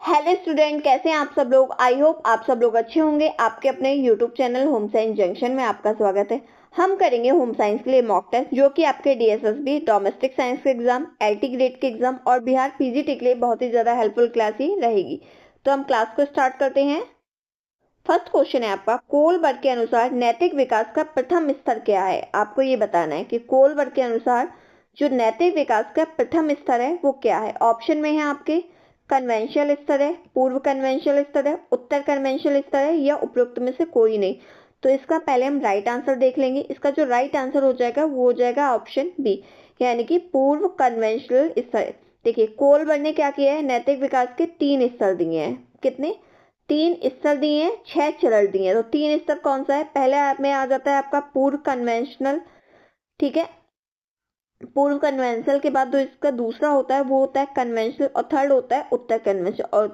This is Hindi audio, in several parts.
हेलो स्टूडेंट, कैसे हैं आप सब लोग। आई होप आप सब लोग अच्छे होंगे। आपके अपने YouTube channel home science junction में आपका स्वागत है। हम करेंगे होम साइंस के लिए मॉक टेस्ट, जो कि आपके डीएसएसबी डोमेस्टिक साइंस के एग्जाम, एलटी ग्रेड के एग्जाम और बिहार पीजीटी के लिए बहुत ही ज्यादा हेल्पफुल क्लास ही रहेगी। तो हम क्लास को स्टार्ट करते हैं। फर्स्ट क्वेश्चन है आपका, कोलबर्ग के अनुसार नैतिक विकास का प्रथम स्तर क्या है। आपको ये बताना है कि कोलबर्ग के अनुसार जो नैतिक विकास का प्रथम स्तर है वो क्या है। ऑप्शन में है आपके कन्वेंशनल स्तर है, पूर्व कन्वेंशनल स्तर है, उत्तर कन्वेंशनल स्तर है या उपरोक्त में से कोई नहीं। तो इसका पहले हम राइट आंसर देख लेंगे। इसका जो राइट आंसर हो जाएगा वो हो जाएगा ऑप्शन बी, यानी कि पूर्व कन्वेंशनल स्तर। देखिए, कोलबर्ग ने क्या किया है, नैतिक विकास के 3 स्तर दिए हैं। कितने? 3 स्तर दिए हैं, 6 चरण दिए हैं। तो 3 स्तर कौन सा है? पहले में आ जाता है आपका पूर्व कन्वेंशनल, ठीक है। पूर्व कन्वेंशनल के बाद जो इसका दूसरा होता है वो होता है कन्वेंशनल और थर्ड होता है उत्तर कन्वेंशनल। और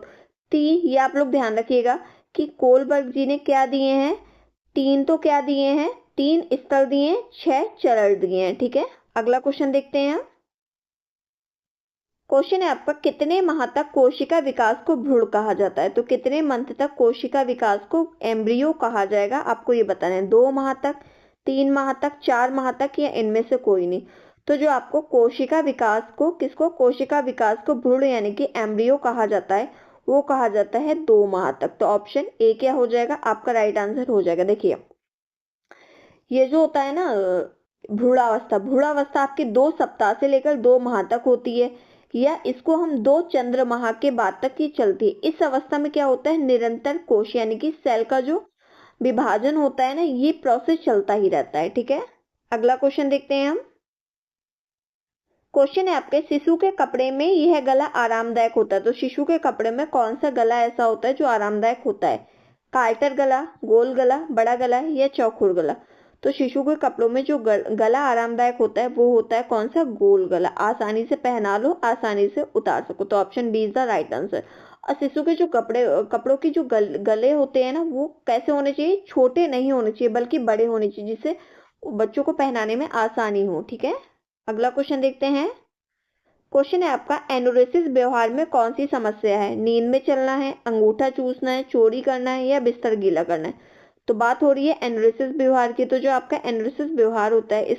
3 ये आप लोग ध्यान रखिएगा कि कोलबर्ग जी ने क्या दिए हैं, 3 तो क्या दिए हैं, 3 स्तर दिए हैं, 6 चरण दिए हैं, ठीक है। अगला क्वेश्चन देखते हैं हम। क्वेश्चन है आपका, कितने माह तक कोशिका विकास को भ्रूण कहा जाता है। तो कितने मंथ तक कोशिका विकास को एम्ब्रियो कहा जाएगा, आपको ये बताना है। 2 माह तक, 3 माह तक, 4 माह तक या इनमें से कोई नहीं। तो जो आपको कोशिका विकास को, किसको, कोशिका विकास को भ्रूण यानी कि एम्ब्रियो कहा जाता है, वो कहा जाता है 2 माह तक। तो ऑप्शन ए क्या हो जाएगा, आपका राइट आंसर हो जाएगा। देखिए, ये जो होता है ना भ्रूणावस्था, भ्रूणावस्था आपके 2 सप्ताह से लेकर 2 माह तक होती है, या इसको हम 2 चंद्रमाह के बाद तक ही चलती है। इस अवस्था में क्या होता है, निरंतर कोश यानी कि सेल का जो विभाजन होता है ना, ये प्रोसेस चलता ही रहता है, ठीक है। अगला क्वेश्चन देखते हैं हम। क्वेश्चन है आपके, शिशु के कपड़े में यह गला आरामदायक होता है। तो शिशु के कपड़े में कौन सा गला ऐसा होता है जो आरामदायक होता है? कार्टर गला, गोल गला, बड़ा गला या चौकोर गला। तो शिशु के कपड़ों में जो गला आरामदायक होता है वो होता है कौन सा? गोल गला। आसानी से पहना लो, आसानी से उतार सको। तो option B is the right answer. और शिशु के जो कपड़ों की जो गले होते हैं ना, वो कैसे होने चाहिए? छोटे नहीं होने चाहिए बल्कि बड़े होने चाहिए, जिससे बच्चों को पहनाने में आसानी हो, ठीक है। अगला क्वेश्चन देखते हैं। क्वेश्चन है आपका, एनोरेसिस व्यवहार में कौन सी समस्या है? नींद में चलना है, अंगूठा चूसना है, चोरी करना है या बिस्तर गीला करना है। तो बात हो रही है एनोरेसिस व्यवहार की। तो जो आपका एनोरेसिस व्यवहार होता है,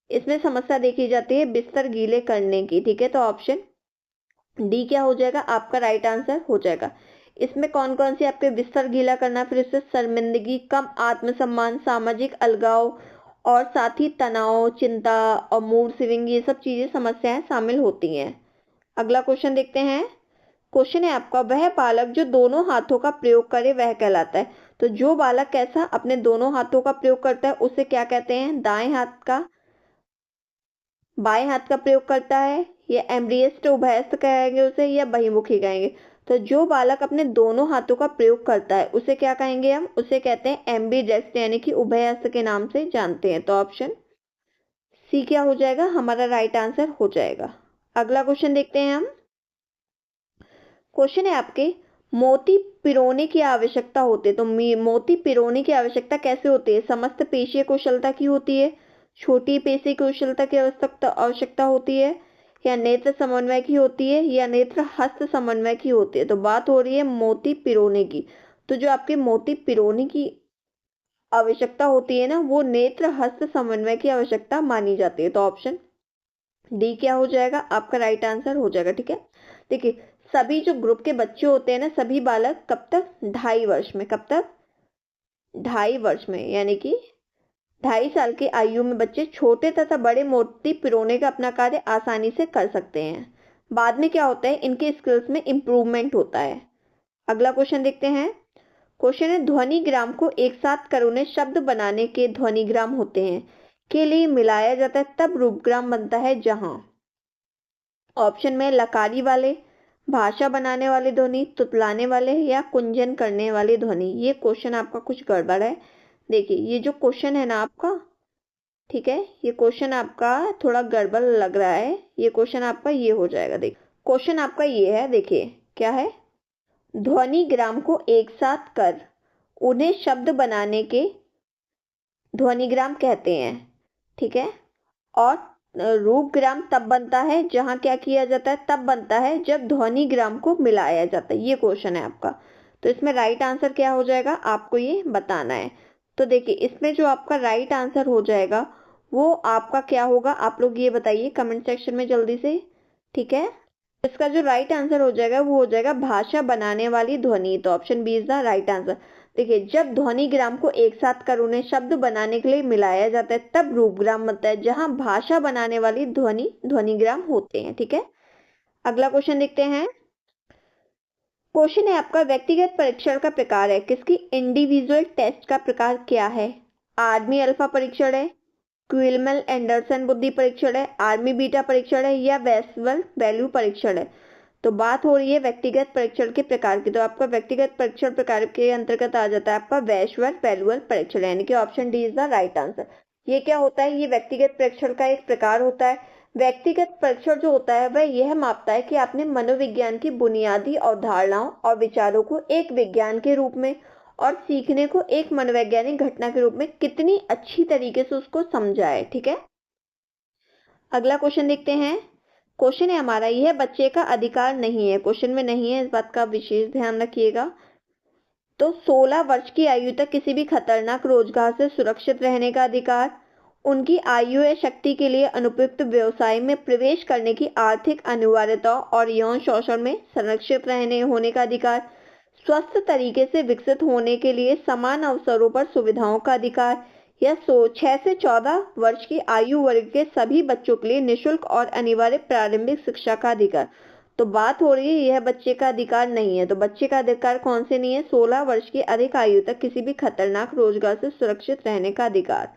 इसमें समस्या देखी जाती है बिस्तर गीले करने की, ठीक है। तो ऑप्शन डी क्या हो जाएगा, आपका राइट आंसर हो जाएगा। इसमें कौन कौन सी आपके बिस्तर गीला करना, फिर उससे शर्मिंदगी, कम आत्मसम्मान, सामाजिक अलगाव और साथ ही तनाव, चिंता और मूड स्विंग, ये सब चीजें समस्याएं शामिल होती हैं। अगला क्वेश्चन देखते हैं। क्वेश्चन है आपका, वह बालक जो दोनों हाथों का प्रयोग करे वह कहलाता है। तो जो बालक कैसा अपने दोनों हाथों का प्रयोग करता है उसे क्या कहते हैं? दाएं हाथ का, बाएं हाथ का प्रयोग करता है, या एम्ब्रियस्ट उभयस्थ कहेंगे उसे, या बहिमुखी कहेंगे। तो जो बालक अपने दोनों हाथों का प्रयोग करता है उसे क्या कहेंगे हम? उसे कहते हैं एम्बीडेक्स्ट यानी कि उभयस्थ के नाम से जानते हैं। तो ऑप्शन सी क्या हो जाएगा, हमारा राइट आंसर हो जाएगा। अगला क्वेश्चन देखते हैं हम। क्वेश्चन है आपके, मोती पिरोने की आवश्यकता होती है। तो मोती पिरोने की आवश्यकता कैसे होती है? समस्त पेशीय कुशलता की होती है, छोटी पेशी कुशलता की आवश्यकता होती है, या नेत्र समन्वय की होती है, या नेत्र हस्त समन्वय की होती है। तो बात हो रही है मोती पिरोने की। तो जो आपके मोती पिरोने की आवश्यकता होती है ना, वो नेत्र हस्त समन्वय की आवश्यकता मानी जाती है। तो ऑप्शन डी क्या हो जाएगा, आपका राइट आंसर हो जाएगा, ठीक है। देखिए, सभी जो ग्रुप के बच्चे होते हैं ना, सभी बालक कब तक? 2.5 वर्ष में। कब तक? 2.5 वर्ष में, यानी कि 2.5 साल की आयु में बच्चे छोटे तथा बड़े मोती पिरोने का अपना कार्य आसानी से कर सकते हैं। बाद में क्या होता है, इनके स्किल्स में इंप्रूवमेंट होता है। अगला क्वेश्चन देखते हैं। क्वेश्चन है, ध्वनिग्राम को एक साथ कर उन्हें शब्द बनाने के ध्वनिग्राम होते हैं के लिए मिलाया जाता है, तब रूपग्राम बनता है जहां ऑप्शन में लकारी वाले, भाषा बनाने वाली ध्वनि, तुतलाने वाले या कुंजन करने वाली ध्वनि। ये क्वेश्चन आपका कुछ गड़बड़ है। देखिए, ये जो क्वेश्चन है ना आपका, ठीक है, ये क्वेश्चन आपका थोड़ा गड़बड़ लग रहा है। ये क्वेश्चन आपका ये हो जाएगा। देखिए, क्वेश्चन आपका ये है, देखिए क्या है, ध्वनिग्राम को एक साथ कर उन्हें शब्द बनाने के ध्वनिग्राम कहते हैं, ठीक है। और रूपग्राम तब बनता है जहां क्या किया जाता है, तब बनता है जब ध्वनिग्राम को मिलाया जाता है। ये क्वेश्चन है आपका। तो इसमें राइट आंसर क्या हो जाएगा, आपको ये बताना है। तो देखिए इसमें जो आपका राइट आंसर हो जाएगा वो आपका क्या होगा, आप लोग ये बताइए कमेंट सेक्शन में जल्दी से। ठीक है, इसका जो राइट आंसर हो जाएगा वो हो जाएगा भाषा बनाने वाली ध्वनि। तो option B is the right answer. देखिए जब ध्वनिग्राम को एक साथ कर उन्हें शब्द बनाने के लिए मिलाया जाता है तब रूपग्राम बनता है, जहां भाषा बनाने वाली ध्वनिग्राम होते हैं। ठीक है, अगला क्वेश्चन देखते हैं। क्वेश्चन है आपका, व्यक्तिगत परीक्षण का प्रकार है किसकी, इंडिविजुअल टेस्ट का प्रकार क्या है। आर्मी अल्फा परीक्षण है, क्विलमल एंडरसन बुद्धि परीक्षण है, आर्मी बीटा परीक्षण है, या वेस्वल वैल्यू परीक्षण है। तो बात हो रही है व्यक्तिगत परीक्षण के प्रकार की। तो आपका व्यक्तिगत परीक्षण प्रकार के अंतर्गत आ जाता है आपका वैश्वर वैल्यूअल परीक्षण, यानी कि option D is the right answer. ये क्या होता है, ये व्यक्तिगत परीक्षण का एक प्रकार होता है। व्यक्तिगत परीक्षण जो होता है वह यह मापता है कि आपने मनोविज्ञान की बुनियादी अवधारणाओं और विचारों को एक विज्ञान के रूप में और सीखने को एक मनोवैज्ञानिक घटना के रूप में कितनी अच्छी तरीके से उसको समझा है। ठीक है, अगला क्वेश्चन देखते हैं। क्वेश्चन है हमारा, यह बच्चे का अधिकार नहीं है, क्वेश्चन में नहीं है, इस बात का विशेष ध्यान रखिएगा। तो 16 वर्ष की आयु तक किसी भी खतरनाक रोजगार से सुरक्षित रहने का अधिकार, उनकी आयु या शक्ति के लिए अनुपयुक्त व्यवसाय में प्रवेश करने की आर्थिक अनिवार्यता और यौन शोषण में संरक्षित रहने होने का अधिकार, स्वस्थ तरीके से विकसित होने के लिए समान अवसरों पर सुविधाओं का अधिकार, या 6 से 14 वर्ष की आयु वर्ग के सभी बच्चों के लिए निःशुल्क और अनिवार्य प्रारंभिक शिक्षा का अधिकार। तो बात हो रही है यह बच्चे का अधिकार नहीं है। तो बच्चे का अधिकार कौन से नहीं है, 16 वर्ष की अधिक आयु तक किसी भी खतरनाक रोजगार से सुरक्षित रहने का अधिकार,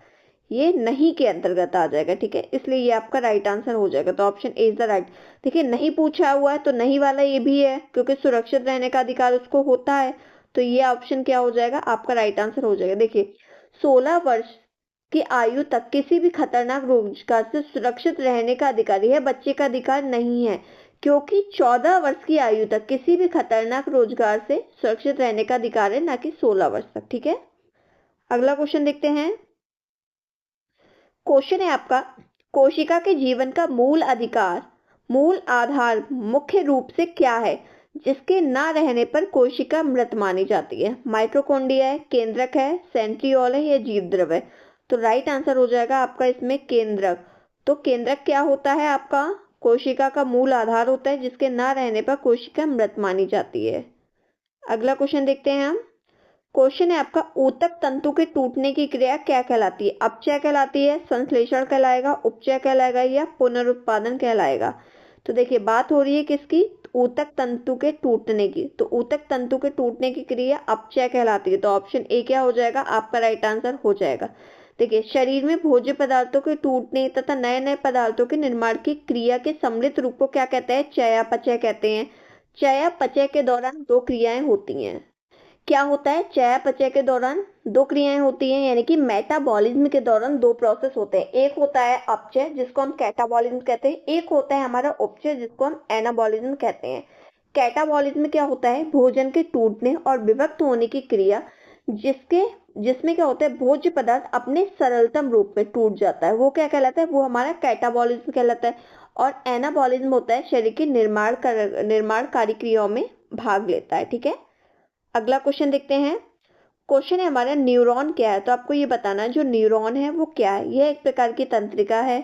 ये नहीं के अंतर्गत आ जाएगा। ठीक है, इसलिए ये आपका राइट आंसर हो जाएगा। तो option A is the right. देखिए नहीं पूछा हुआ है तो नहीं वाला ये भी है, क्योंकि सुरक्षित रहने का अधिकार उसको होता है। तो ये ऑप्शन क्या हो जाएगा, आपका राइट आंसर हो जाएगा। देखिए 16 वर्ष की आयु तक किसी भी खतरनाक रोजगार से सुरक्षित रहने का अधिकार यह बच्चे का अधिकार नहीं है, क्योंकि 14 वर्ष की आयु तक किसी भी खतरनाक रोजगार से सुरक्षित रहने का अधिकार है, ना कि 16 वर्ष तक। ठीक है, अगला क्वेश्चन देखते हैं। क्वेश्चन है आपका, कोशिका के जीवन का मूल अधिकार, मूल आधार मुख्य रूप से क्या है जिसके ना रहने पर कोशिका मृत मानी जाती है। माइटोकॉन्ड्रिया है, केंद्रक है, सेंट्रियोल है, या जीवद्रव है। तो राइट आंसर हो जाएगा आपका इसमें केंद्रक। तो केंद्रक क्या होता है, आपका कोशिका का मूल आधार होता है जिसके ना रहने पर कोशिका मृत मानी जाती है। अगला क्वेश्चन देखते हैं हम। क्वेश्चन है आपका, ऊतक तंतु के टूटने की क्रिया क्या कहलाती है। अपचय कहलाती है, संश्लेषण कहलाएगा, उपचय कहलाएगा, या पुनरुत्पादन कहलाएगा। तो देखिए बात हो रही है किसकी, ऊतक तंतु के टूटने की। तो ऊतक तंतु के टूटने की क्रिया अपचय कहलाती है। तो ऑप्शन ए क्या हो जाएगा, आपका राइट आंसर हो जाएगा। देखिए शरीर में भोज्य पदार्थों के टूटने तथा नए नए पदार्थों के निर्माण की क्रिया के सम्मिलित रूप को क्या कहते हैं, चयापचय कहते हैं। चयापचय के दौरान दो क्रियाएं होती हैं। क्या होता है, चयापचय के दौरान दो क्रियाएं होती हैं, यानी कि मेटाबॉलिज्म के दौरान दो प्रोसेस होते हैं। एक होता है अपचय जिसको हम कैटाबॉलिज्म कहते हैं, एक होता है हमारा उपचय जिसको हम एनाबॉलिज्म कहते हैं। कैटाबॉलिज्म क्या होता है, भोजन के टूटने और विभक्त होने की क्रिया जिसमें क्या होता है, भोज्य पदार्थ अपने सरलतम रूप में टूट जाता है, वो क्या कहलाता है, वो हमारा कैटाबॉलिज्म कहलाता है। और एनाबॉलिज्म होता है शरीर की निर्माणकारी क्रियाओं में भाग लेता है। ठीक है, अगला क्वेश्चन देखते हैं। क्वेश्चन है हमारा, न्यूरॉन क्या है। तो आपको ये बताना है जो न्यूरॉन है वो क्या है। यह एक प्रकार की तंत्रिका है।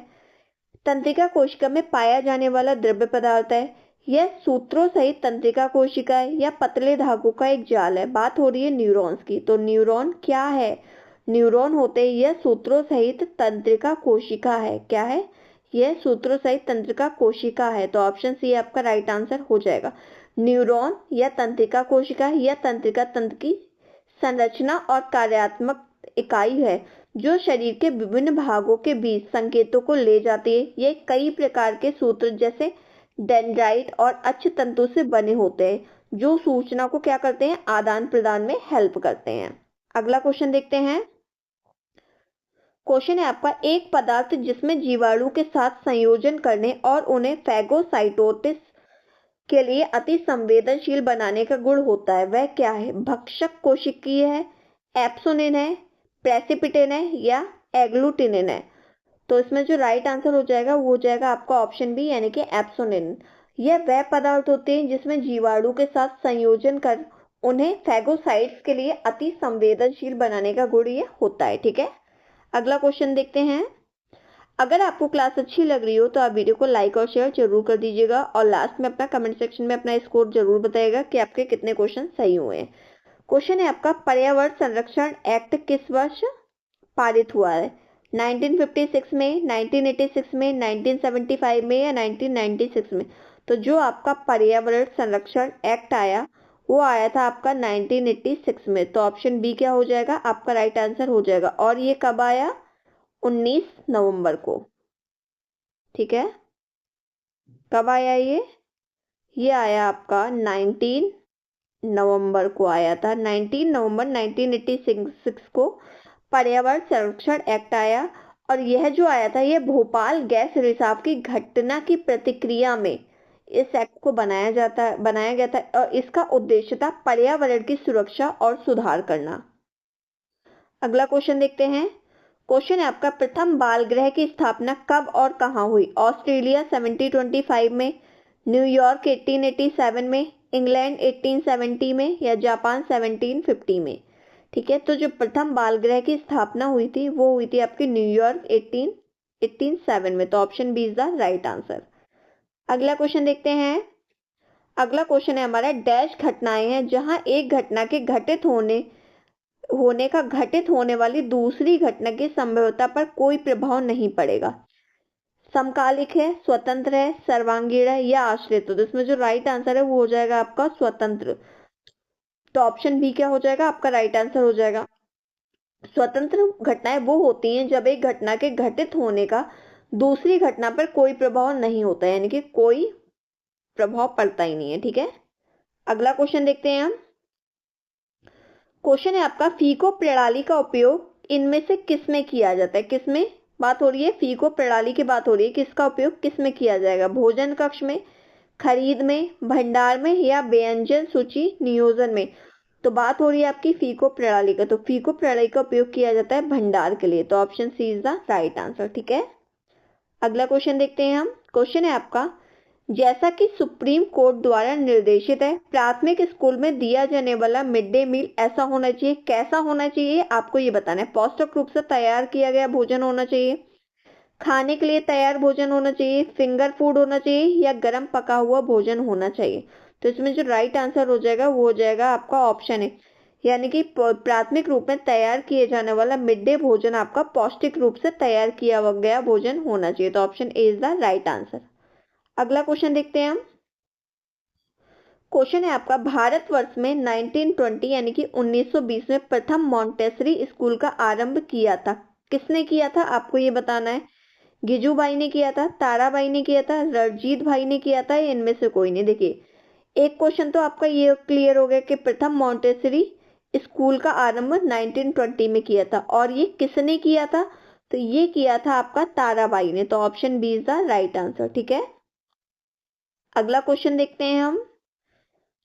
तंत्रिका कोशिका में पाया जाने वाला द्रव्य पदार्थ है। यह सूत्रों सहित तंत्रिका कोशिका है या पतले धागों का एक जाल है। बात हो रही है न्यूरॉन्स की। तो न्यूरॉन क्या है, न्यूरॉन होते हैं यह सूत्रों सहित तंत्रिका कोशिका है। क्या है, यह सूत्रों सहित तंत्रिका कोशिका है। तो ऑप्शन सी आपका राइट आंसर हो जाएगा। न्यूरॉन या तंत्रिका कोशिका या तंत्रिका तंत्र की संरचना और कार्यात्मक इकाई है जो शरीर के विभिन्न भागों के बीच संकेतों को ले जाती है। ये कई प्रकार के सूत्र जैसे डेंड्राइट और अक्ष तंतु से बने होते हैं जो सूचना को क्या करते हैं, आदान प्रदान में हेल्प करते हैं। अगला क्वेश्चन देखते हैं। क्वेश्चन है आपका, एक पदार्थ जिसमें जीवाणु के साथ संयोजन करने और उन्हें फैगोसाइटोसिस के लिए अति संवेदनशील बनाने का गुण होता है, वह क्या है। भक्षक कोशिकीय है, एप्सोनिन है, प्रेसिपिटेन है, या एग्लूटिनिन है। तो इसमें जो राइट आंसर हो जाएगा वो हो जाएगा आपका ऑप्शन बी यानी कि एप्सोनिन। यह वह पदार्थ होते हैं जिसमें जीवाणु के साथ संयोजन कर उन्हें फैगोसाइट्स के लिए अति संवेदनशील बनाने का गुण ये होता है। ठीक है, अगला क्वेश्चन देखते हैं। अगर आपको क्लास अच्छी लग रही हो तो आप वीडियो को लाइक और शेयर जरूर कर दीजिएगा और लास्ट में अपना कमेंट सेक्शन में अपना स्कोर जरूर बताइएगा कि आपके कितने क्वेश्चन सही हुए हैं। क्वेश्चन है आपका, पर्यावरण संरक्षण एक्ट किस वर्ष पारित हुआ है? 1956 में, 1986 में, 1975 में या 1996 में? तो जो आपका पर्यावरण संरक्षण एक्ट आया वो आया था आपका 1986 में। तो ऑप्शन बी क्या हो जाएगा? आपका राइट आंसर हो जाएगा। और ये कब आया? 19 नवंबर को। ठीक है, कब आया ये आया आपका 19 नवंबर को आया था। 19 नवंबर 1986 को पर्यावरण संरक्षण एक्ट आया। और यह जो आया था ये भोपाल गैस रिसाव की घटना की प्रतिक्रिया में इस एक्ट को बनाया गया था और इसका उद्देश्य था पर्यावरण की सुरक्षा और सुधार करना। अगला क्वेश्चन देखते हैं। क्वेश्चन है आपका, प्रथम बाल गृह की स्थापना कब और कहां हुई? ऑस्ट्रेलिया 1725 में, न्यूयॉर्क 1887 में, इंग्लैंड 1870 में या जापान 1750 में? ठीक है, तो जो प्रथम बाल गृह की स्थापना हुई थी वो हुई थी आपकी न्यूयॉर्क 1887 में। तो option B is the right answer. अगला क्वेश्चन देखते हैं। अगला क्वेश्चन है हमारा, डैश घटनाएं हैं जहां एक घटना के घटित होने वाली दूसरी घटना की संभाव्यता पर कोई प्रभाव नहीं पड़ेगा। समकालिक है, स्वतंत्र है, सर्वांगीण है या आश्रित? तो इसमें जो राइट आंसर है वो हो जाएगा आपका स्वतंत्र। तो ऑप्शन बी क्या हो जाएगा? आपका राइट आंसर हो जाएगा। स्वतंत्र घटनाएं वो होती हैं जब एक घटना के घटित होने का दूसरी घटना पर कोई प्रभाव नहीं होता है, यानी कि कोई प्रभाव पड़ता ही नहीं है। ठीक है, अगला क्वेश्चन देखते हैं हम। क्वेश्चन है आपका, फीको प्रणाली का उपयोग इनमें से किस में किया जाता है? किस में बात हो रही है? फीको प्रणाली की बात हो रही है, किसका उपयोग किस में किया जाएगा? भोजन कक्ष में, खरीद में, भंडार में या व्यंजन सूची नियोजन में? तो बात हो रही है आपकी फीको प्रणाली का। तो फीको प्रणाली का उपयोग किया जाता है भंडार के लिए। तो option C is the right answer. ठीक है, अगला क्वेश्चन देखते हैं हम। क्वेश्चन है आपका, जैसा कि सुप्रीम कोर्ट द्वारा निर्देशित है, प्राथमिक स्कूल में दिया जाने वाला मिड डे मील ऐसा होना चाहिए, कैसा होना चाहिए आपको ये बताना है। पौष्टिक रूप से तैयार किया गया भोजन होना चाहिए, खाने के लिए तैयार भोजन होना चाहिए, फिंगर फूड होना चाहिए या गर्म पका हुआ भोजन होना चाहिए? तो इसमें जो राइट आंसर हो जाएगा वो हो जाएगा आपका ऑप्शन है, यानी कि प्राथमिक रूप में तैयार किए जाने वाला मिड डे भोजन आपका पौष्टिक रूप से तैयार किया गया भोजन होना चाहिए। तो option A is the right answer. अगला क्वेश्चन देखते हैं हम। क्वेश्चन है आपका, भारतवर्ष में 1920 यानी कि 1920 में प्रथम मॉन्टेसरी स्कूल का आरंभ किया था। किसने किया था आपको ये बताना है। गिजूबाई ने किया था, ताराबाई ने किया था, रणजीत भाई ने किया था या इनमें से कोई नहीं? देखिए, एक क्वेश्चन तो आपका ये क्लियर हो गया कि प्रथम मॉन्टेसरी स्कूल का आरंभ 1920 में किया था। और ये किसने किया था? तो ये किया था आपका ताराबाई ने। तो option B is the right answer. ठीक है, अगला क्वेश्चन देखते हैं हम।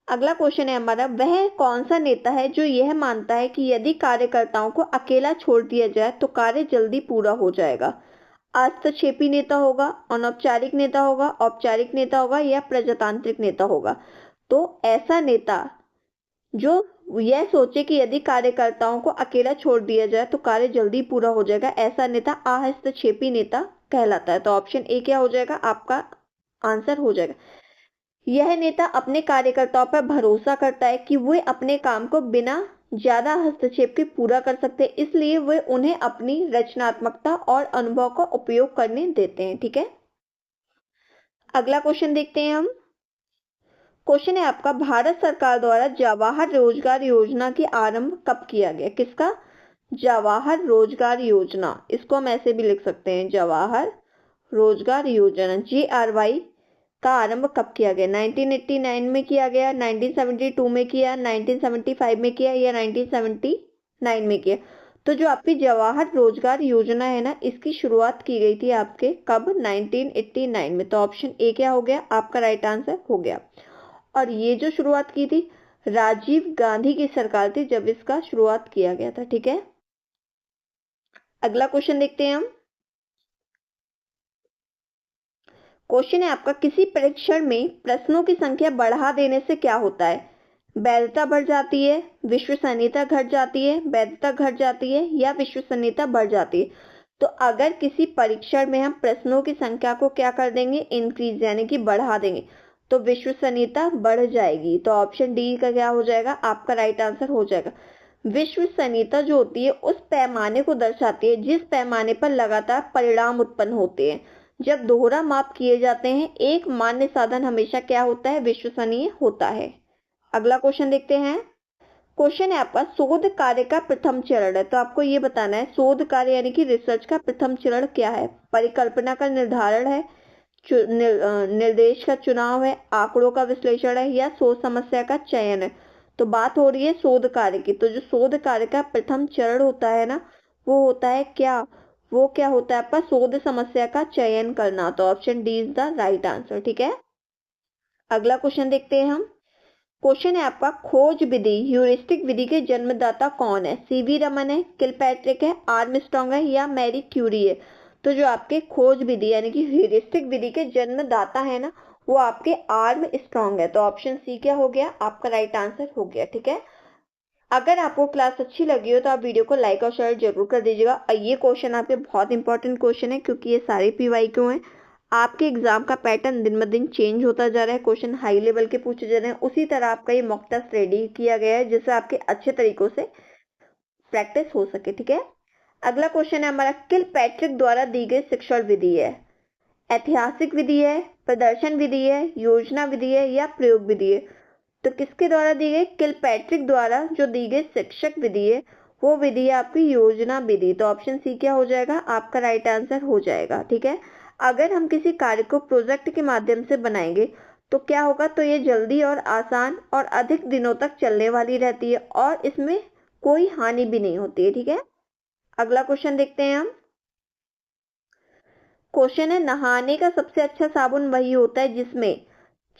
अगला क्वेश्चन है हमारा, वह कौन सा नेता है जो यह मानता है कि यदि कार्यकर्ताओं को अकेला छोड़ दिया जाए तो कार्य जल्दी पूरा हो जाएगा? हस्तक्षेपी नेता होगा, अनौपचारिक नेता होगा, औपचारिक नेता होगा या प्रजातांत्रिक नेता होगा? तो ऐसा नेता जो यह सोचे कि यदि कार्यकर्ताओं को अकेला छोड़ दिया जाए तो कार्य जल्दी पूरा हो जाएगा, ऐसा नेता अहस्तक्षेपी नेता कहलाता है। तो ऑप्शन ए क्या हो जाएगा? आपका आंसर हो जाएगा, यह नेता अपने कार्यकर्ताओं पर भरोसा करता है कि वे अपने काम को बिना ज्यादा हस्तक्षेप के पूरा कर सकते हैं, इसलिए वे उन्हें अपनी रचनात्मकता और अनुभव का उपयोग करने देते हैं। ठीक है, अगला क्वेश्चन देखते हैं हम। क्वेश्चन है आपका, भारत सरकार द्वारा जवाहर रोजगार योजना की आरंभ कब किया गया? किसका? जवाहर रोजगार योजना, इसको हम ऐसे भी लिख सकते हैं, जवाहर रोजगार योजना, JRY का आरंभ कब किया गया? 1989 में किया गया, 1972 में किया, 1975 में किया या 1979 में किया? तो जो आपकी जवाहर रोजगार योजना है ना, इसकी शुरुआत की गई थी आपके कब? 1989 में। तो ऑप्शन ए क्या हो गया? आपका राइट आंसर हो गया। और ये जो शुरुआत की थी राजीव गांधी की सरकार थी जब इसका शुरुआत किया गया था। ठीक है, अगला क्वेश्चन देखते हैं हम। क्वेश्चन है आपका, किसी परीक्षण में प्रश्नों की संख्या बढ़ा देने से क्या होता है? वैधता बढ़ जाती है, विश्वसनीयता घट जाती है, वैधता घट जाती है या विश्वसनीयता बढ़ जाती है? तो अगर किसी परीक्षण में हम प्रश्नों की संख्या को क्या कर देंगे, इंक्रीज यानी कि बढ़ा देंगे, तो विश्वसनीयता बढ़ जाएगी। तो ऑप्शन डी का क्या हो जाएगा, आपका राइट आंसर हो जाएगा। विश्वसनीयता जो होती है उस पैमाने को दर्शाती है जिस पैमाने पर लगातार परिणाम उत्पन्न होते हैं। जब दोहरा माप किए जाते हैं, एक मान्य साधन हमेशा क्या होता है, विश्वसनीय होता है। अगला क्वेश्चन देखते हैं। क्वेश्चन है आपका, शोध कार्य का प्रथम चरण है, तो आपको ये बताना है शोध कार्य यानी कि रिसर्च का प्रथम चरण क्या है? परिकल्पना का निर्धारण है, निर्देश का चुनाव है, आंकड़ों का विश्लेषण है या शोध समस्या का चयन है? तो बात हो रही है शोध कार्य की। तो जो शोध कार्य का प्रथम चरण होता है ना, वो होता है क्या, वो क्या होता है आपका, शोध समस्या का चयन करना। तो option D is the right answer. ठीक है, अगला क्वेश्चन देखते हैं हम। क्वेश्चन है आपका, खोज विधि ह्यूरिस्टिक विधि के जन्मदाता कौन है? सीवी रमन है, किलपैट्रिक है, आर्मस्ट्रांग है या मैरी क्यूरी है? तो जो आपके खोज विधि यानी कि ह्यूरिस्टिक विधि के जन्मदाता है ना, वो आपके आर्मस्ट्रांग है। तो ऑप्शन सी क्या हो गया, आपका राइट आंसर हो गया। ठीक है, अगर आपको क्लास अच्छी लगी हो तो आप वीडियो को लाइक और शेयर जरूर कर दीजिएगा। और ये क्वेश्चन आपके बहुत इंपॉर्टेंट क्वेश्चन है क्योंकि ये सारे PYQ हैं। आपके एग्जाम का पैटर्न दिन ब दिन चेंज होता जा रहा है, क्वेश्चन हाई लेवल के पूछे जा रहे हैं, उसी तरह आपका ये मॉक टेस्ट रेडी किया गया है जिससे आपके अच्छे तरीकों से प्रैक्टिस हो सके। ठीक है, अगला क्वेश्चन है हमारा, किलपैट्रिक द्वारा दी गई शिक्षण विधि है, ऐतिहासिक विधि है, प्रदर्शन विधि है, योजना विधि है या प्रयोग विधि है? तो किसके द्वारा दी गई, किलपैट्रिक द्वारा जो दी गई शिक्षक विधि है वो विधि है आपकी योजना विधि। तो ऑप्शन सी क्या हो जाएगा, आपका राइट आंसर हो जाएगा। ठीक है, अगर हम किसी कार्य को प्रोजेक्ट के माध्यम से बनाएंगे तो क्या होगा, तो ये जल्दी और आसान और अधिक दिनों तक चलने वाली रहती है और इसमें कोई हानि भी नहीं होती है। ठीक है, अगला क्वेश्चन देखते हैं हम। क्वेश्चन है, नहाने का सबसे अच्छा साबुन वही होता है जिसमें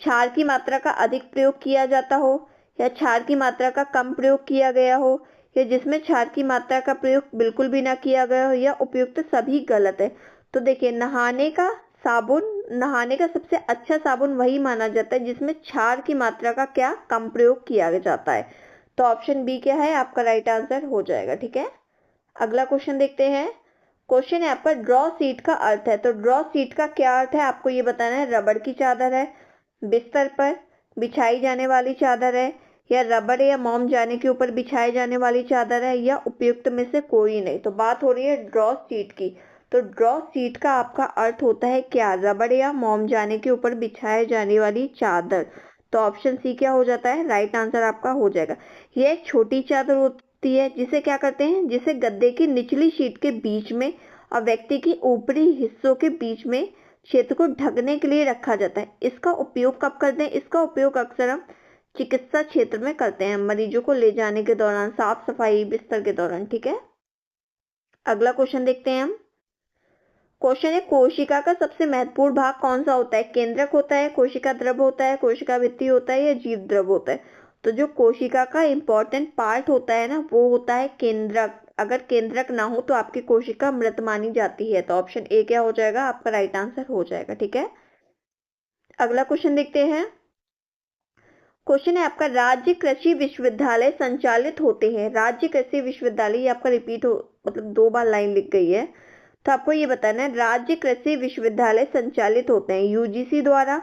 क्षार की मात्रा का अधिक प्रयोग किया जाता हो या क्षार की मात्रा का कम प्रयोग किया गया हो या जिसमें क्षार की मात्रा का प्रयोग बिल्कुल भी ना किया गया हो या उपयुक्त सभी गलत है? तो देखिए, नहाने का सबसे अच्छा साबुन वही माना जाता है जिसमें क्षार की मात्रा का क्या, कम प्रयोग किया जाता है। तो ऑप्शन बी क्या है, आपका राइट आंसर हो जाएगा। ठीक है, अगला क्वेश्चन देखते हैं। क्वेश्चन है आपका, ड्रॉ सीट का अर्थ है, तो ड्रॉ सीट का क्या अर्थ है आपको ये बताना है। रबड़ की चादर है, बिस्तर पर बिछाई जाने वाली चादर है या रबड़ या मोम जाने के ऊपर बिछाई जाने वाली चादर है या उपयुक्त में से कोई नहीं? तो बात हो रही है ड्रॉ सीट की। तो ड्रॉ सीट का आपका अर्थ होता है क्या, रबड़ या मोम जाने के ऊपर बिछाई जाने वाली चादर। तो ऑप्शन सी क्या हो जाता है, राइट आंसर आपका हो जाएगा। यह एक छोटी चादर होती है जिसे क्या करते हैं, जिसे गद्दे की निचली शीट के बीच में और व्यक्ति की ऊपरी हिस्सों के बीच में क्षेत्र को ढकने के लिए रखा जाता है। इसका उपयोग कब करते हैं, इसका उपयोग अक्सर हम चिकित्सा क्षेत्र में करते हैं, मरीजों को ले जाने के दौरान, साफ सफाई बिस्तर के दौरान। ठीक है, अगला क्वेश्चन देखते हैं हम। क्वेश्चन है, कोशिका का सबसे महत्वपूर्ण भाग कौन सा होता है? केंद्रक होता है, कोशिका द्रव होता है, कोशिका भित्ति होता है या जीव द्रव होता है? तो जो कोशिका का इंपॉर्टेंट पार्ट होता है ना, वो होता है केंद्रक। अगर केंद्रक ना हो तो आपकी कोशिका मृत मानी जाती है। तो ऑप्शन ए क्या हो जाएगा, आपका राइट आंसर हो जाएगा। ठीक है, अगला क्वेश्चन देखते हैं। क्वेश्चन है आपका, राज्य कृषि विश्वविद्यालय संचालित होते हैं, राज्य कृषि विश्वविद्यालय, ये आपका रिपीट हो, मतलब 2 बार लाइन लिख गई है। तो आपको ये बताना है, राज्य कृषि विश्वविद्यालय संचालित होते हैं यूजीसी द्वारा,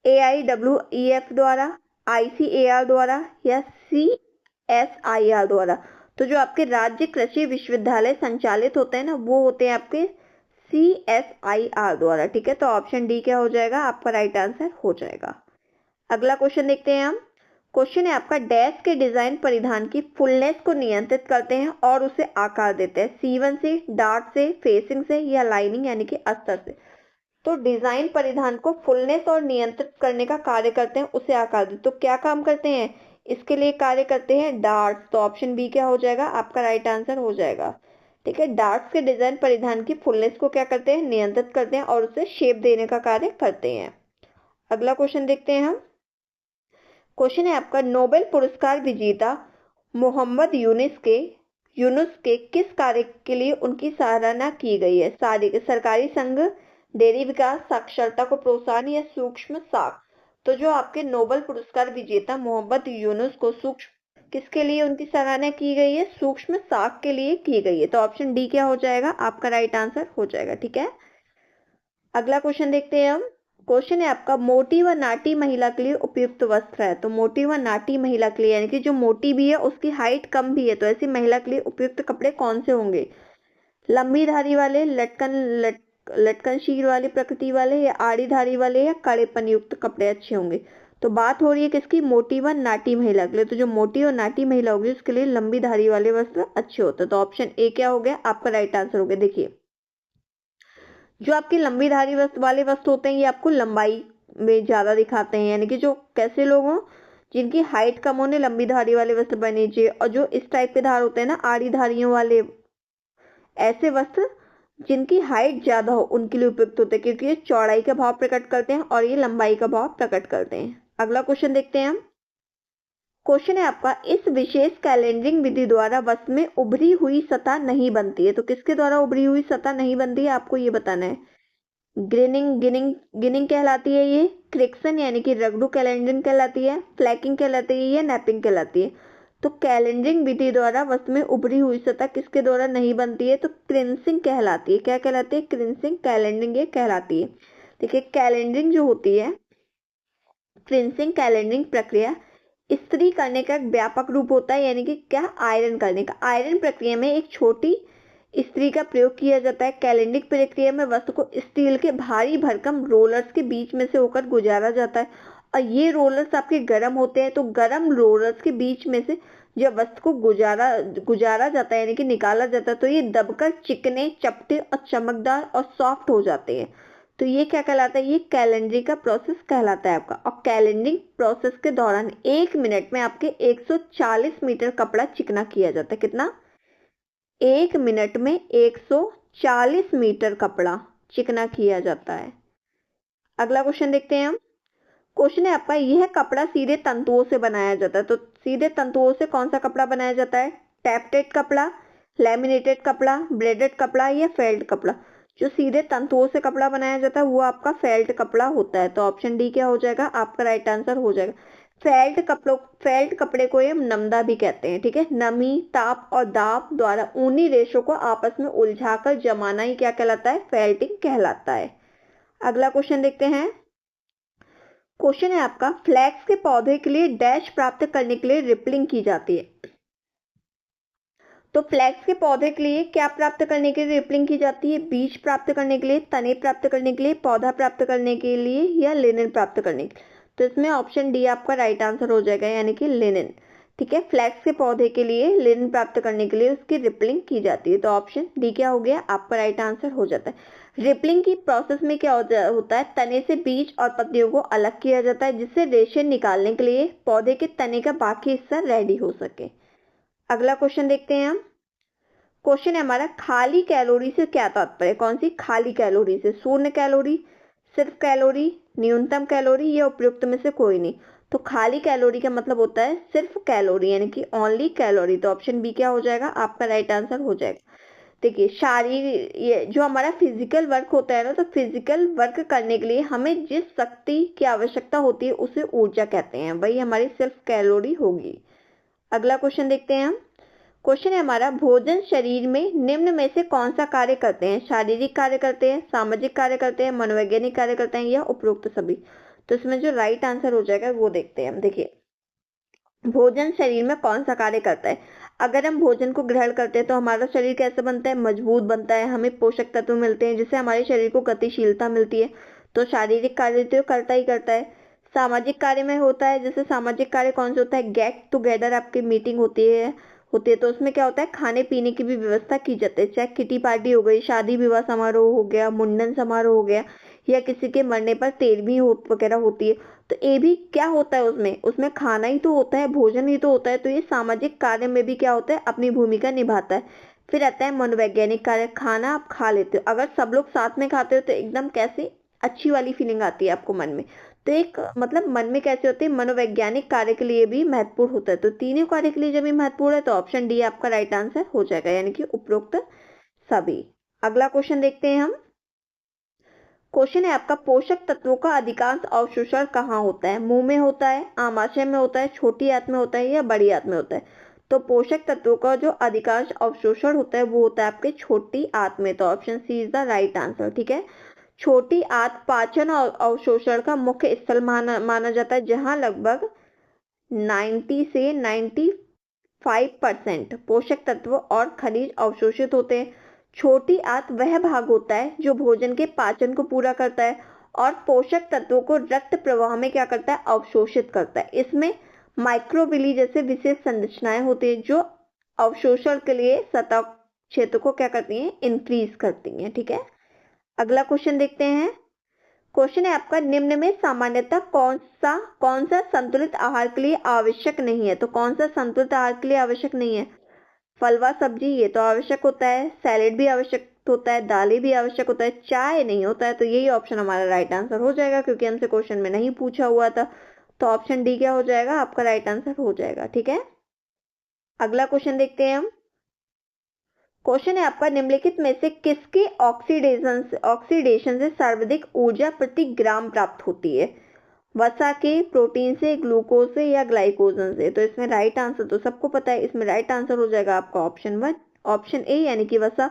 AIWEF द्वारा, ICAR द्वारा या CSIR द्वारा? तो जो आपके राज्य कृषि विश्वविद्यालय संचालित होते हैं ना, वो होते हैं आपके CSIR द्वारा। ठीक है, तो ऑप्शन डी क्या हो जाएगा, आपका राइट आंसर हो जाएगा। अगला क्वेश्चन देखते हैं हम। क्वेश्चन है आपका, डैश के डिजाइन परिधान की फुलनेस को नियंत्रित करते हैं और उसे आकार देते हैं, सीवन से, डार्ट से, फेसिंग से या लाइनिंग यानी कि अस्तर से? तो डिजाइन परिधान को फुलनेस और नियंत्रित करने का कार्य करते हैं, उसे आकार देते। तो क्या काम करते हैं, इसके लिए कार्य करते हैं डार्ट्स। तो ऑप्शन बी क्या हो जाएगा, आपका राइट आंसर हो जाएगा। ठीक है, डार्ट्स के डिजाइन परिधान की फुलनेस को क्या करते हैं, नियंत्रित करते हैं और उसे शेप देने का कार्य करते हैं। अगला क्वेश्चन देखते हैं हम। क्वेश्चन है आपका, नोबेल पुरस्कार विजेता मोहम्मद यूनुस के किस कार्य के लिए उनकी सराहना की गई है? सरकारी संघ, डेयरी विकास, साक्षरता को प्रोत्साहन या सूक्ष्म साख। तो जो आपके नोबेल पुरस्कार विजेता मोहम्मद यूनुस को सूक्ष्म किसके लिए उनकी सराहना की गई है? सूक्ष्म साख के लिए की गई है। तो ऑप्शन डी क्या हो जाएगा? आपका राइट आंसर हो जाएगा। ठीक है, अगला क्वेश्चन देखते हैं हम। क्वेश्चन है आपका, मोटी व नाटी महिला के लिए उपयुक्त वस्त्र है। तो मोटी व नाटी महिला के लिए यानी कि जो मोटी भी है उसकी हाइट कम भी है, तो ऐसी महिला के लिए उपयुक्त कपड़े कौन से होंगे? लंबी धारी वाले, लटकनशील वाली प्रकृति वाले, या आड़ी धारी वाले, या कड़ेपन युक्त कपड़े अच्छे होंगे? तो बात हो रही है किसकी? मोटी व नाटी महिला के लिए। तो जो मोटी और नाटी महिला होगी उसके लिए लंबी धारी वाले वस्त्र अच्छे होते हैं। तो ऑप्शन ए क्या हो गया? आपका राइट आंसर हो गया। देखिए, जो आपके लंबी धारी वस्त्र वाले वस्त्र होते हैं ये आपको लंबाई में ज्यादा दिखाते हैं, यानी कि जो कैसे लोग हों जिनकी हाइट कम होने लंबी धारी वाले वस्त्र बने चाहिए। और जो इस टाइप के धार होते हैं ना, आड़ी धारियों वाले, ऐसे वस्त्र जिनकी हाइट ज्यादा हो उनके लिए उपयुक्त होते हैं, क्योंकि ये चौड़ाई का भाव प्रकट करते हैं और ये लंबाई का भाव प्रकट करते हैं। अगला क्वेश्चन देखते हैं हम। क्वेश्चन है आपका, इस विशेष कैलेंडरिंग विधि द्वारा वस्त्र में उभरी हुई सतह नहीं बनती है। तो किसके द्वारा उभरी हुई सतह नहीं बनती है आपको ये बताना है। ग्रेनिंग गिनिंग गिनिंग कहलाती है ये, क्रिक्सन यानी कि रगड़ू कैलेंडरिंग कहलाती है, फ्लैकिंग कहलाती है, या नैपिंग कहलाती है? तो कैलेंडरिंग विधि द्वारा वस्त्र में उभरी हुई सतह किसके द्वारा नहीं बनती है? तो क्रिंसिंग कहलाती है। क्या कहलाती है? क्रिंसिंग कैलेंडरिंग ये कहलाती है। देखिए, कैलेंडरिंग जो होती है, क्रिंसिंग कैलेंडरिंग प्रक्रिया इस्त्री करने का एक व्यापक रूप होता है, यानी कि क्या? आयरन करने का। आयरन प्रक्रिया में एक छोटी इस्त्री का प्रयोग किया जाता है। कैलेंडरिंग प्रक्रिया में वस्तु को स्टील के भारी भरकम रोलर्स के बीच में से होकर गुजारा जाता है, और ये रोलर्स आपके गर्म होते हैं। तो गर्म रोलर्स के बीच में से जब वस्तु को गुजारा जाता है यानी कि निकाला जाता है, तो ये दबकर चिकने, चपटे और चमकदार और सॉफ्ट हो जाते हैं। तो ये क्या कहलाता है? ये कैलेंडरिंग का प्रोसेस कहलाता है आपका। और कैलेंडरिंग प्रोसेस के दौरान 1 मिनट में आपके 140 मीटर कपड़ा चिकना किया जाता है। कितना? 1 मिनट में 140 मीटर कपड़ा चिकना किया जाता है। अगला क्वेश्चन देखते हैं हम। क्वेश्चन है आपका, यह कपड़ा सीधे तंतुओं से बनाया जाता है। तो सीधे तंतुओं से कौन सा कपड़ा बनाया जाता है? टैप्टेड कपड़ा, लैमिनेटेड कपड़ा, ब्रेडेड कपड़ा, या फेल्ट कपड़ा? जो सीधे तंतुओं से कपड़ा बनाया जाता है वो आपका फेल्ट कपड़ा होता है। तो ऑप्शन डी क्या हो जाएगा? आपका राइट आंसर हो जाएगा। फेल्ट कपड़े को ये नमदा भी कहते हैं। ठीक है, नमी, ताप और दाब द्वारा ऊनी रेशों को आपस में उलझाकर जमाना ही क्या कहलाता है? फेल्टिंग कहलाता है। अगला क्वेश्चन देखते हैं। क्वेश्चन है आपका, फ्लैक्स के पौधे के लिए डैश प्राप्त करने के लिए रिपलिंग की जाती है। तो फ्लैक्स के पौधे के लिए क्या प्राप्त करने के लिए रिपलिंग की जाती है? बीज प्राप्त करने के लिए, तने प्राप्त करने के लिए, पौधा प्राप्त करने के लिए, या लिनन प्राप्त करने के लिए? तो इसमें ऑप्शन डी आपका राइट आंसर हो जाएगा, यानी कि लिनन। ठीक है, फ्लैक्स के पौधे के लिए लिनन प्राप्त करने के लिए उसकी रिपलिंग की जाती है। तो ऑप्शन डी क्या हो गया? आपका राइट आंसर हो जाता है। रिपलिंग की प्रोसेस में क्या होता है? तने से बीज और पत्तियों को अलग किया जाता है, जिससे रेशे निकालने के लिए पौधे के तने का बाकी हिस्सा रेडी हो सके। अगला क्वेश्चन देखते हैं हम। क्वेश्चन है हमारा, खाली कैलोरी से क्या तात्पर्य? कौन सी खाली कैलोरी से? शून्य कैलोरी, सिर्फ कैलोरी, न्यूनतम कैलोरी, या उपयुक्त में से कोई नहीं? तो खाली कैलोरी का मतलब होता है सिर्फ कैलोरी, यानी कि ओनली कैलोरी। तो ऑप्शन बी क्या हो जाएगा? आपका राइट आंसर हो जाएगा। देखिए, शारीरिक, ये जो हमारा फिजिकल वर्क होता है ना, तो फिजिकल वर्क करने के लिए हमें जिस शक्ति की आवश्यकता होती है उसे ऊर्जा कहते हैं, वही हमारी सिर्फ कैलोरी होगी। अगला क्वेश्चन देखते हैं हम। क्वेश्चन है हमारा, भोजन शरीर में निम्न में से कौन सा कार्य करते हैं? शारीरिक कार्य करते हैं, सामाजिक कार्य करते हैं, मनोवैज्ञानिक कार्य करते हैं, या उपरोक्त सभी? तो इसमें जो राइट आंसर हो जाएगा वो देखते हैं हम। देखिए, भोजन शरीर में कौन सा कार्य करता है? अगर हम भोजन को ग्रहण करते हैं तो हमारा शरीर कैसे बनता है? मजबूत बनता है, हमें पोषक तत्व मिलते हैं जिससे हमारे शरीर को गतिशीलता मिलती है। तो शारीरिक कार्य तो करता ही करता है। सामाजिक कार्य में होता है, जैसे सामाजिक कार्य कौन सा होता है? गेट टुगेदर आपकी मीटिंग होती है तो उसमें क्या होता है? खाने पीने की भी व्यवस्था की जाती है, चाहे किटी पार्टी हो गई, शादी विवाह समारोह हो गया, मुंडन समारोह हो गया, या किसी के मरने पर तेरहवीं वगैरह होती है। तो ये भी क्या होता है? उसमें उसमें खाना ही तो होता है, भोजन ही तो होता है। तो ये सामाजिक कार्य में भी क्या होता है? अपनी भूमिका निभाता है। फिर आता है मनोवैज्ञानिक कार्य। खाना आप खा लेते हो, अगर सब लोग साथ में खाते हो तो एकदम कैसे अच्छी वाली फीलिंग आती है आपको मन में। तो एक मतलब मन में कैसे होते हैं? मनोवैज्ञानिक कार्य के लिए भी महत्वपूर्ण होता है। तो तीनों कार्य के लिए जब ये महत्वपूर्ण है तो ऑप्शन डी आपका राइट आंसर हो जाएगा, यानी कि उपरोक्त सभी। अगला क्वेश्चन देखते हैं हम। क्वेश्चन है आपका, पोषक तत्वों का अधिकांश अवशोषण कहाँ होता है? मुंह में होता है, आमाशय में होता है, छोटी आंत में होता है या बड़ी आंत में होता है? तो पोषक तत्वों का जो अधिकांश अवशोषण होता है वो होता है आपके छोटी आंत में। तो option C is the right answer. ठीक है, छोटी आंत पाचन और अवशोषण का मुख्य स्थल माना जाता है, जहां लगभग 90 से 95% पोषक तत्व और खनिज अवशोषित होते हैं। छोटी आंत वह भाग होता है जो भोजन के पाचन को पूरा करता है और पोषक तत्वों को रक्त प्रवाह में क्या करता है? अवशोषित करता है। इसमें माइक्रोविली जैसे विशेष संरचनाएं होती है जो अवशोषण के लिए सतह क्षेत्र को क्या करती हैं? इंक्रीज करती हैं। ठीक है, अगला क्वेश्चन देखते हैं। क्वेश्चन है आपका, निम्न में सामान्यतः कौन सा संतुलित आहार के लिए आवश्यक नहीं है? तो कौन सा संतुलित आहार के लिए आवश्यक नहीं है? फलवा सब्जी ये तो आवश्यक होता है, सैलेड भी आवश्यक होता है, दालें भी आवश्यक होता है, चाय नहीं होता है। तो यही ऑप्शन हमारा राइट आंसर हो जाएगा, क्योंकि हमसे क्वेश्चन में नहीं पूछा हुआ था। तो ऑप्शन डी क्या हो जाएगा? आपका राइट आंसर हो जाएगा। ठीक है, अगला क्वेश्चन देखते हैं हम। क्वेश्चन है आपका, निम्नलिखित में से किसके ऑक्सीडेशन से सर्वाधिक ऊर्जा प्रति ग्राम प्राप्त होती है? वसा के, प्रोटीन से, ग्लूकोज से या ग्लाइकोजन से? तो इसमें राइट आंसर तो सबको पता है, इसमें राइट आंसर हो जाएगा आपका ऑप्शन ए यानी कि वसा।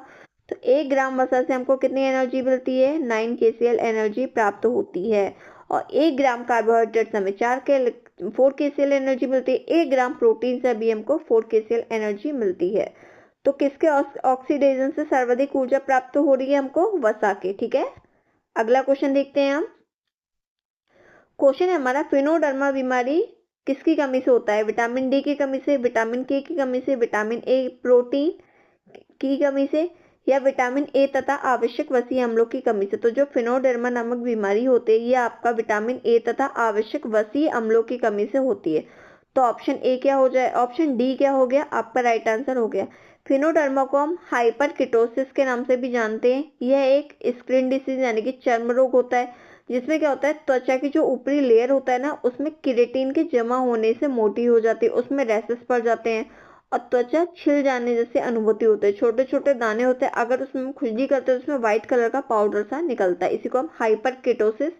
तो 1 ग्राम वसा से हमको कितनी एनर्जी मिलती है? 9 kcal एनर्जी प्राप्त होती है। और 1 ग्राम कार्बोहाइड्रेट से हमें 4 kcal एनर्जी मिलती है। 1 ग्राम प्रोटीन से भी हमको 4 kcal एनर्जी मिलती है। तो किसके ऑक्सीडेशन से सर्वाधिक ऊर्जा प्राप्त हो रही है हमको? वसा के। ठीक है, अगला क्वेश्चन देखते हैं हम। क्वेश्चन है हमारा, फिनोडर्मा बीमारी किसकी कमी से होता है? विटामिन डी की कमी से, विटामिन के की कमी से, विटामिन ए प्रोटीन की कमी से या विटामिन ए तथा आवश्यक वसीय अम्लों की कमी से? तो जो फिनोडर्मा नामक बीमारी होती है ये आपका विटामिन ए तथा आवश्यक वसीय अम्लों की कमी से होती है। तो ऑप्शन ए क्या हो जाए? ऑप्शन डी क्या हो गया? आपका राइट आंसर हो गया। फिनोडर्मा को हम हाइपरकिटोसिस के नाम से भी जानते हैं। यह एक स्किन डिसीज यानी कि चर्म रोग होता है, जिसमें क्या होता है, त्वचा की जो ऊपरी लेयर होता है ना उसमें केराटिन के जमा होने से मोटी हो जाती है, उसमें रैशेस पड़ जाते हैं और त्वचा छिल जाने जैसी अनुभूति होती है। छोटे छोटे दाने होते हैं, अगर उसमें खुजली करते हैं तो उसमें व्हाइट कलर का पाउडर सा निकलता है। इसी को हम हाइपरकिटोसिस,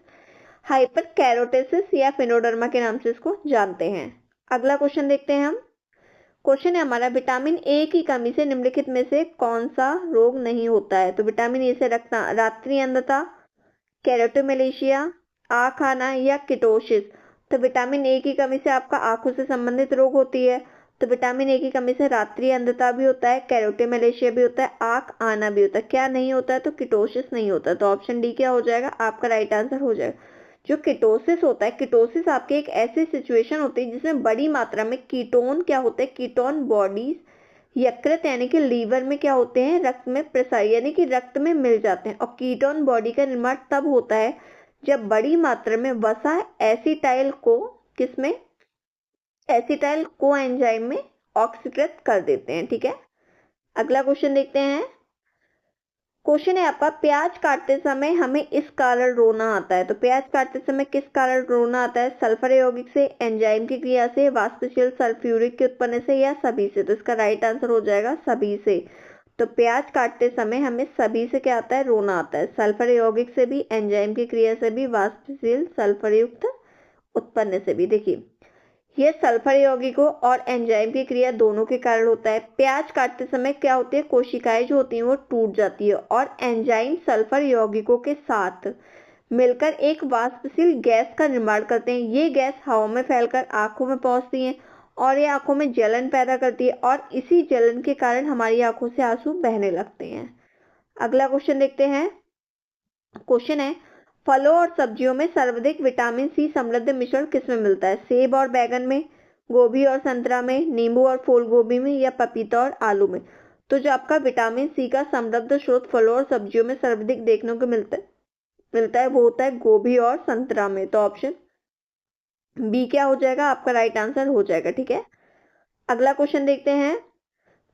हाइपरकेरोटिसिस या फिनोडर्मा के नाम से इसको जानते हैं। अगला क्वेश्चन देखते हैं हम। क्वेश्चन है हमारा, विटामिन ए की कमी से निम्नलिखित में से कौन सा रोग नहीं होता है? तो विटामिन ए से रात्रि अंधता, केराटोमेलेशिया, आंख आना या किटोसिस? तो विटामिन ए की कमी से आपका आंखों से संबंधित रोग होती है। तो विटामिन ए की कमी से रात्रि अंधता भी होता है, केराटोमेलेशिया भी होता है, आंख आना भी होता है। क्या नहीं होता है? तो किटोसिस नहीं होता। तो ऑप्शन डी क्या हो जाएगा? आपका राइट आंसर हो जाएगा। जो किटोसिस होता है, किटोसिस आपके एक ऐसी सिचुएशन होती है जिसमें बड़ी मात्रा में कीटोन क्या होते हैं? कीटोन बॉडीज यकृत यानी कि लीवर में क्या होते हैं? रक्त में प्रसार यानी कि रक्त में मिल जाते हैं। और कीटोन बॉडी का निर्माण तब होता है जब बड़ी मात्रा में वसा एसिटाइल को किसमें? एसिटाइल को एंजाइम में ऑक्सीकृत कर देते हैं। ठीक है, अगला क्वेश्चन देखते हैं। क्वेश्चन है आपका, प्याज काटते समय हमें इस कारण रोना आता है। तो प्याज काटते समय किस कारण रोना आता है? सल्फर यौगिक से, एंजाइम की क्रिया से, वाष्पशील सल्फ्यूरिक के उत्पन्न से या सभी से? तो इसका राइट आंसर हो जाएगा सभी से। तो प्याज काटते समय हमें सभी से क्या आता है? रोना आता है। सल्फर यौगिक से भी, एंजाइम की क्रिया से भी, वाष्पशील सल्फर युक्त उत्पन्न से भी। देखिए, यह सल्फर यौगिकों और एंजाइम की क्रिया दोनों के कारण होता है। प्याज काटते समय क्या होती है? कोशिकाएं जो होती हैं वो टूट जाती है और एंजाइम सल्फर यौगिकों के साथ मिलकर एक वाष्पशील गैस का निर्माण करते हैं। ये गैस हवा में फैलकर आंखों में पहुंचती है और ये आंखों में जलन पैदा करती है और इसी जलन के कारण हमारी आंखों से आंसू बहने लगते हैं। अगला क्वेश्चन देखते हैं। क्वेश्चन है, फलों और सब्जियों में सर्वाधिक विटामिन सी समृद्ध मिश्रण किसमें मिलता है? सेब और बैगन में, गोभी और संतरा में, नींबू और फूल गोभी में या पपीता और आलू में? तो जो आपका विटामिन सी का समृद्ध स्रोत फलों और सब्जियों में सर्वाधिक देखने को मिलता है वो होता है गोभी और संतरा में। तो ऑप्शन बी क्या हो जाएगा? आपका राइट आंसर हो जाएगा। ठीक है, अगला क्वेश्चन देखते हैं।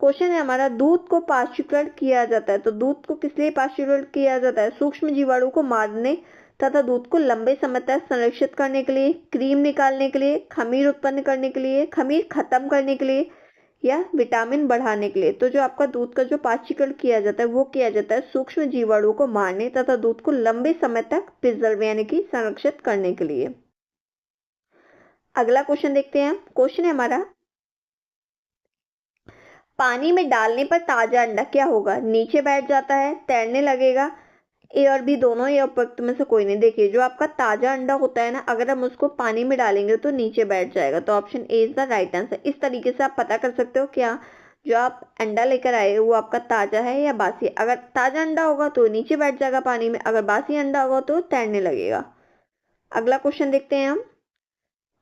क्वेश्चन है हमारा, दूध को पाश्चुकरण किया जाता है। तो दूध को किस लिए पाश्चुकरण किया जाता है? सूक्ष्म जीवाणु को मारने तथा दूध को लंबे समय तक संरक्षित करने के लिए, क्रीम निकालने के लिए, खमीर उत्पन्न करने के लिए, खमीर खत्म करने के लिए या विटामिन बढ़ाने के लिए। तो जो आपका दूध का जो पाचीकरण किया जाता है वो किया जाता है सूक्ष्म जीवाणुओं को मारने तथा दूध को लंबे समय तक प्रिजर्व यानी कि संरक्षित करने के लिए। अगला क्वेश्चन देखते हैं। क्वेश्चन है हमारा, पानी में डालने पर ताजा अंडा क्या होगा? नीचे बैठ जाता है, तैरने लगेगा, ए और बी दोनों या उपयुक्त में से कोई नहीं। देखिए जो आपका ताजा अंडा होता है ना, अगर हम उसको पानी में डालेंगे तो नीचे बैठ जाएगा। तो option A is the right answer. इस तरीके से आप पता कर सकते हो क्या जो आप अंडा लेकर आए वो आपका ताजा है या बासी। अगर ताजा अंडा होगा तो नीचे बैठ जाएगा पानी में, अगर बासी अंडा होगा तो तैरने लगेगा। अगला क्वेश्चन देखते हैं हम।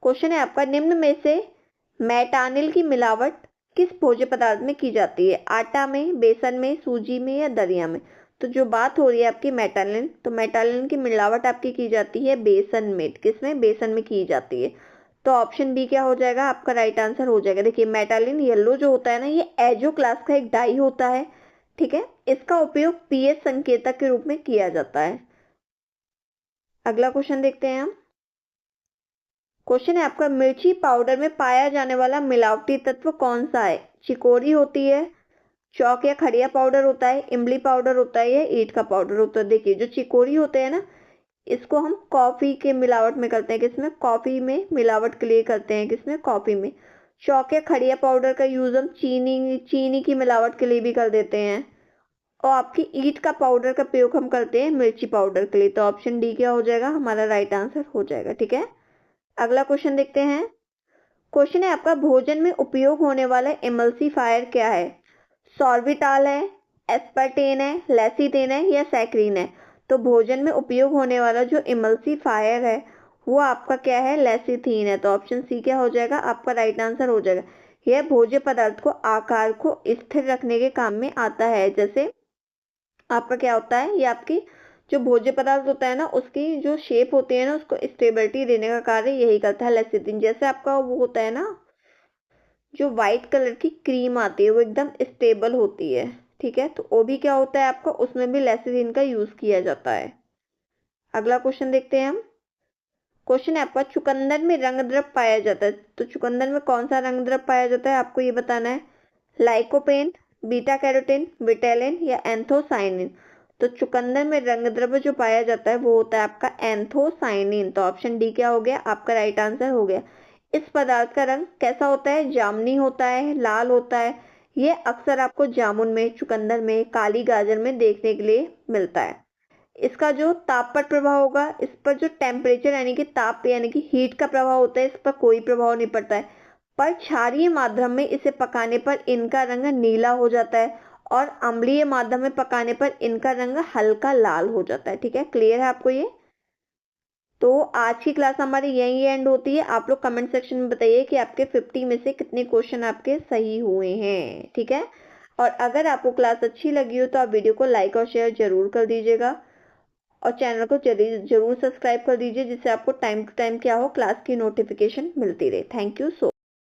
क्वेश्चन है आपका, निम्न में से मेटानिल की मिलावट किस भोज्य पदार्थ में की जाती है? आटा में, बेसन में, सूजी में या दलिया में? तो जो बात हो रही है आपकी मेटालिन, तो मेटालिन की मिलावट आपकी की जाती है बेसन में। किसमें? बेसन में की जाती है। तो ऑप्शन बी क्या हो जाएगा? आपका राइट आंसर हो जाएगा। देखिए मेटालिन येलो जो होता है ना, ये एजो क्लास का एक डाई होता है, ठीक है। इसका उपयोग पीएच संकेतक के रूप में किया जाता है। अगला क्वेश्चन देखते हैं हम। क्वेश्चन है आपका, मिर्ची पाउडर में पाया जाने वाला मिलावटी तत्व कौन सा है? चिकोरी होती है, चौक या खड़िया पाउडर होता है, इमली पाउडर होता है या ईंट का पाउडर होता है? देखिए जो चिकोरी होते हैं ना, इसको हम कॉफी के मिलावट में करते हैं। किसमें? कॉफी में मिलावट के लिए करते हैं। किसमें? कॉफी में। चौक या खड़िया पाउडर का यूज हम चीनी की मिलावट के लिए भी कर देते हैं। और आपकी ईंट का पाउडर का प्रयोग हम करते हैं मिर्ची पाउडर के लिए। तो ऑप्शन डी क्या हो जाएगा? हमारा राइट आंसर हो जाएगा, ठीक है। अगला क्वेश्चन देखते हैं। क्वेश्चन है आपका, भोजन में उपयोग होने वाला इमल्सीफायर क्या है? सॉर्बिटाल है, एस्पर्टेन है, लेसिथिन है या सैक्रिन है? तो भोजन में उपयोग होने वाला जो इमल्सीफायर है वो आपका क्या है? लेसिथिन है। तो ऑप्शन सी क्या हो जाएगा? आपका राइट आंसर हो जाएगा। यह भोज्य पदार्थ को आकार को स्थिर रखने के काम में आता है। जैसे आपका क्या होता है, ये आपकी जो भोज्य पदार्थ होता है ना, उसकी जो शेप होती है ना, उसको स्टेबिलिटी देने का कार्य यही करता है लेसिथिन। जैसे आपका वो होता है ना, जो व्हाइट कलर की क्रीम आती है वो एकदम स्टेबल होती है, ठीक है। तो वो भी क्या होता है आपका, उसमें भी लेसिथिन का यूज किया जाता है। अगला क्वेश्चन देखते हैं हम। क्वेश्चन है आपका, चुकंदर में रंग द्रव्य पाया जाता है। तो चुकंदर में कौन सा रंग द्रव्य पाया जाता है आपको ये बताना है। लाइकोपेन, बीटा कैरोटीन, विटेलिन या एंथोसाइनिन? तो चुकंदर में रंग द्रव्य जो पाया जाता है वो होता है आपका एंथोसाइनिन। तो ऑप्शन डी क्या हो गया? आपका राइट आंसर हो गया। इस पदार्थ का रंग कैसा होता है? जामुनी होता है, लाल होता है। ये अक्सर आपको जामुन में, चुकंदर में, काली गाजर में देखने के लिए मिलता है। इसका जो ताप पर प्रभाव होगा, इस पर जो टेम्परेचर यानी कि ताप यानी कि हीट का प्रभाव होता है, इस पर कोई प्रभाव नहीं पड़ता है। पर क्षारीय माध्यम में इसे पकाने पर इनका रंग नीला हो जाता है और अम्लीय माध्यम में पकाने पर इनका रंग हल्का लाल हो जाता है, ठीक है। क्लियर है आपको ये? तो आज की क्लास हमारी यही एंड होती है। आप लोग कमेंट सेक्शन में बताइए कि आपके 50 में से कितने क्वेश्चन आपके सही हुए हैं, ठीक है। और अगर आपको क्लास अच्छी लगी हो तो आप वीडियो को लाइक और शेयर जरूर कर दीजिएगा और चैनल को जरूर सब्सक्राइब कर दीजिए, जिससे आपको टाइम टू टाइम क्या हो, क्लास की नोटिफिकेशन मिलती रहे। Thank you so